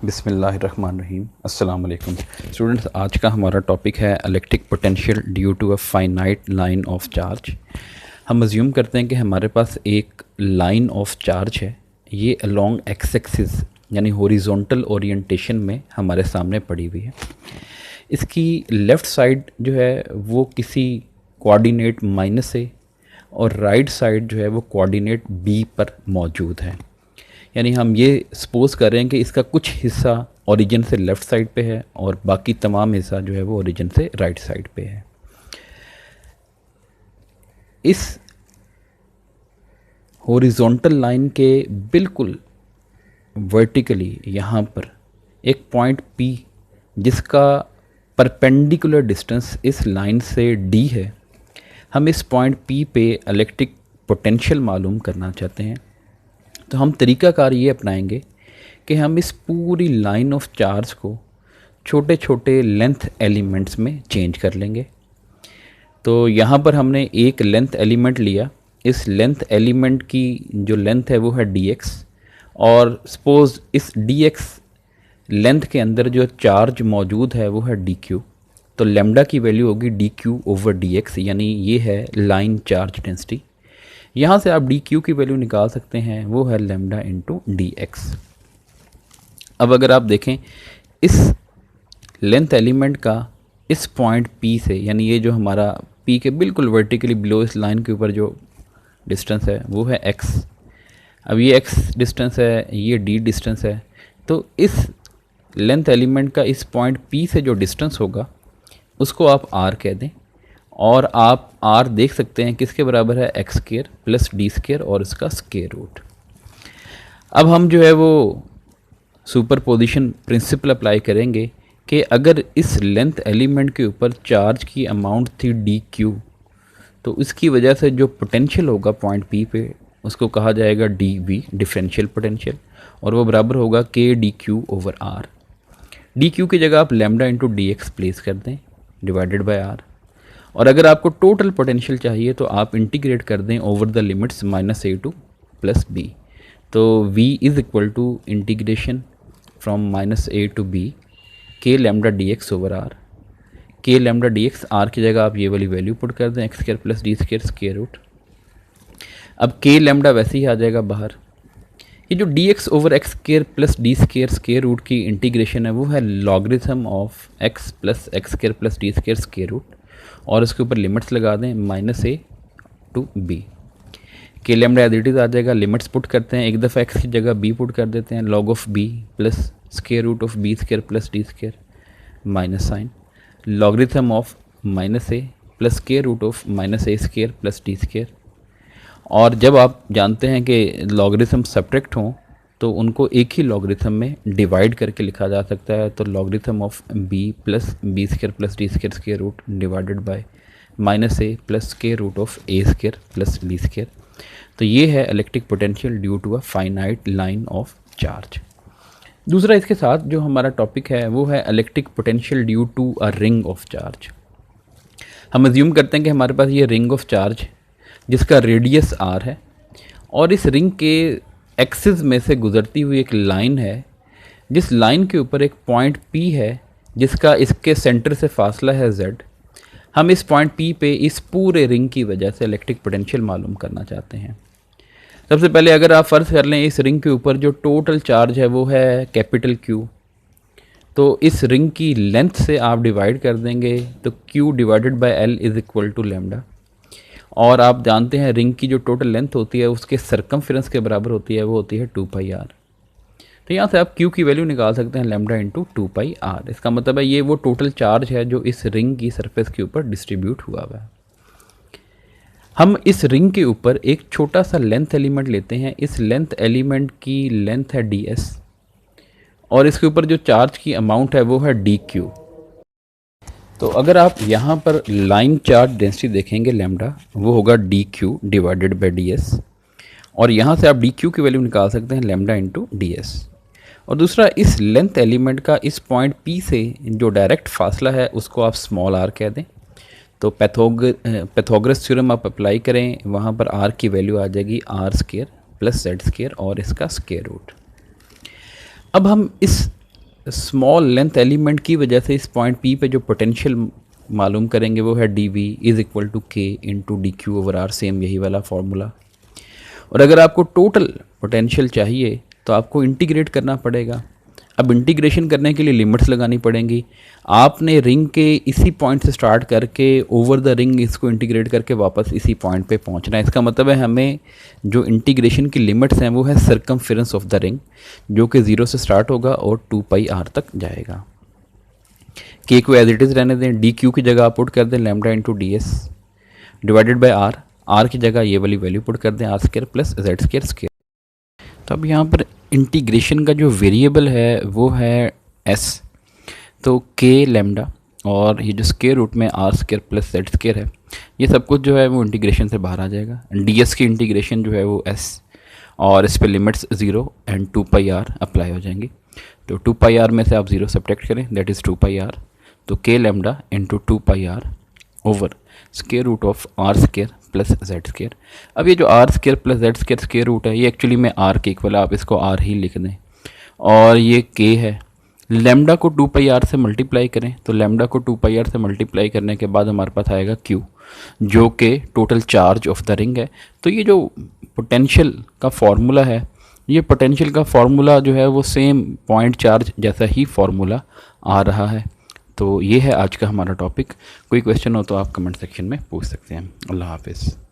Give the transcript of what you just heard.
बिस्मिल्लाहिर्रहमानिर्रहीम। अस्सलाम वालेकुम स्टूडेंट्स, आज का हमारा टॉपिक है electric potential due to a finite line of charge. हम अज्यूम करते हैं कि हमारे पास एक लाइन ऑफ चार्ज है, ये अलोंग एक्स एक्सिस यानी हॉरिजॉन्टल ओरिएंटेशन में हमारे सामने पड़ी हुई है। इसकी लेफ़्ट साइड जो है वो किसी कोऑर्डिनेट -a और राइट साइड जो है वो कोऑर्डिनेट b पर मौजूद है। यानी हम ये सपोज कर रहे हैं कि इसका कुछ हिस्सा ओरिजिन से लेफ़्ट साइड पे है और बाकी तमाम हिस्सा जो है वो ओरिजिन से राइट साइड पे है। इस हॉरिजॉन्टल लाइन के बिल्कुल वर्टिकली यहाँ पर एक पॉइंट P जिसका परपेंडिकुलर डिस्टेंस इस लाइन से D है, हम इस पॉइंट P पे इलेक्ट्रिक पोटेंशियल मालूम करना चाहते हैं। तो हम तरीक़ाकार ये अपनाएंगे कि हम इस पूरी लाइन ऑफ चार्ज को छोटे छोटे लेंथ एलिमेंट्स में चेंज कर लेंगे। तो यहाँ पर हमने एक लेंथ एलिमेंट लिया, इस लेंथ एलिमेंट की जो लेंथ है वो है dx, और सपोज़ इस dx लेंथ के अंदर जो चार्ज मौजूद है वो है dq। तो लैम्डा की वैल्यू होगी dq/dx, यानी ये है लाइन चार्ज डेंसिटी। यहाँ से आप dq की वैल्यू निकाल सकते हैं, वो है लैम्डा इंटू dx। अब अगर आप देखें इस लेंथ एलिमेंट का इस पॉइंट P से, यानी ये जो हमारा P के बिल्कुल वर्टिकली बिलो इस लाइन के ऊपर जो डिस्टेंस है वो है x। अब ये x डिस्टेंस है, ये d डिस्टेंस है। तो इस लेंथ एलिमेंट का इस पॉइंट P से जो डिस्टेंस होगा उसको आप r कह दें, और आप r देख सकते हैं किसके बराबर है, x square plus d square और इसका स्क्वायर रूट। अब हम जो है वो सुपरपोजिशन प्रिंसिपल अप्लाई करेंगे कि अगर इस लेंथ एलिमेंट के ऊपर चार्ज की अमाउंट थी dq, तो इसकी वजह से जो पोटेंशियल होगा पॉइंट P पे उसको कहा जाएगा dV, डिफरेंशियल पोटेंशियल, और वो बराबर होगा k dq/r। dq की जगह आप लैम्डा इंटू dx प्लेस कर दें डिवाइडेड बाय r। और अगर आपको टोटल पोटेंशियल चाहिए तो आप इंटीग्रेट कर दें over the limits -a to +b। तो v is equal to integration from -a to b k lambda dx/r। k lambda dx, r की जगह आप ये वाली वैल्यू पुट कर दें, x square plus d square square root. अब k lambda वैसे ही आ जाएगा बाहर। ये जो dx/x square plus d square square root की इंटीग्रेशन है वो है logarithm of x plus x square plus d square square root, और उसके ऊपर लिमिट्स लगा दें -a to b। K lambda as it is आ जाएगा, लिमिट्स पुट करते हैं, एक दफ़ा x की जगह b पुट कर देते हैं, log of b plus square root of b square plus d square minus sign logarithm of -a plus square root of -a square plus d square. और जब आप जानते हैं कि लॉगरिथम सब्ट्रैक्ट हों तो उनको एक ही लॉगरिथम में डिवाइड करके लिखा जा सकता है। तो logarithm of b plus b square plus d square square root divided by -a plus square root of a square plus b square. तो ये है electric potential due to a finite line of charge. दूसरा इसके साथ जो हमारा topic है वो है electric potential due to a ring of charge. हम अज्यूम करते हैं कि हमारे पास ये रिंग ऑफ चार्ज जिसका रेडियस r है, और इस रिंग के एक्सिस में से गुजरती हुई एक लाइन है, जिस लाइन के ऊपर एक पॉइंट P है जिसका इसके सेंटर से फासला है z। हम इस पॉइंट P पे इस पूरे रिंग की वजह से इलेक्ट्रिक पोटेंशियल मालूम करना चाहते हैं। सबसे पहले अगर आप फ़र्ज़ कर लें इस रिंग के ऊपर जो टोटल चार्ज है वो है कैपिटल Q, तो इस रिंग की लेंथ से आप डिवाइड कर देंगे, तो Q divided by L is equal to lambda. और आप जानते हैं रिंग की जो टोटल लेंथ होती है उसके सरकमफ्रेंस के बराबर होती है, वो होती है 2πr। तो यहाँ से आप Q की वैल्यू निकाल सकते हैं लैम्डा इंटू 2πr। इसका मतलब है ये वो टोटल चार्ज है जो इस रिंग की सरफेस के ऊपर डिस्ट्रीब्यूट हुआ हुआ है। हम इस रिंग के ऊपर एक छोटा सा लेंथ एलिमेंट लेते हैं, इस लेंथ एलिमेंट की लेंथ है ds, और इसके ऊपर जो चार्ज की अमाउंट है वो है dq। तो अगर आप यहाँ पर लाइन चार्ज डेंसिटी देखेंगे लैम्डा, वो होगा dq डिवाइडेड बाय ds, और यहाँ से आप dq की वैल्यू निकाल सकते हैं लैम्डा इंटू ds। और दूसरा, इस लेंथ एलिमेंट का इस पॉइंट P से जो डायरेक्ट फासला है उसको आप स्मॉल r कह दें। तो पैथागोरस थ्योरम आप अप्लाई करें, वहाँ पर r की वैल्यू आ जाएगी r² प्लस z² और इसका स्क्वायर रूट। अब हम इस स्मॉल लेंथ एलिमेंट की वजह से इस पॉइंट पी पे जो पोटेंशियल मालूम करेंगे वो है D V is equal to K into D Q over R, same यही वाला फॉर्मूला। और अगर आपको टोटल पोटेंशियल चाहिए तो आपको इंटीग्रेट करना पड़ेगा। अब इंटीग्रेशन करने के लिए लिमिट्स लगानी पड़ेंगी। आपने रिंग के इसी पॉइंट से स्टार्ट करके ओवर द रिंग इसको इंटीग्रेट करके वापस इसी पॉइंट पे पहुंचना है। इसका मतलब है हमें जो इंटीग्रेशन की लिमिट्स हैं वो है सर्कमफेरेंस ऑफ द रिंग, जो कि 0 से स्टार्ट होगा और 2πr तक जाएगा। के को एज इट इज़ रहने दें, डी क्यू की जगह आप पुट कर दें lambda into D S divided by R, R की जगह ये वाली वैल्यू पुट कर दें R square plus Z square. तो अब यहाँ पर इंटीग्रेशन का जो वेरिएबल है वो है एस, तो के लैम्डा और ये जो स्क्वायर रूट में R square plus Z square है, ये सब कुछ जो है वो इंटीग्रेशन से बाहर आ जाएगा। डी एस की इंटीग्रेशन जो है वो एस, और इस पे लिमिट्स 0 एंड 2πr अप्लाई हो जाएंगी। तो 2πr में से आप 0 सब्ट्रैक्ट करें, दैट इज़ 2πr, तो k lambda into 2πr over square root of R square plus Z square. अब ये जो R square plus Z square square root है, ये एक्चुअली में आर के इक्वल है, आप इसको आर ही लिख दें। और ये के है, लैम्डा को 2πr से मल्टीप्लाई करें, तो लैम्डा को 2πr से मल्टीप्लाई करने के बाद हमारे पास आएगा क्यू, जो कि total charge of the ring है। तो ये जो पोटेंशियल का फॉर्मूला है, ये पोटेंशियल का फॉर्मूला जो है वो सेम पॉइंट चार्ज जैसा ही फॉर्मूला आ रहा है। तो ये है आज का हमारा टॉपिक। कोई क्वेश्चन हो तो आप कमेंट सेक्शन में पूछ सकते हैं। अल्लाह हाफिज़।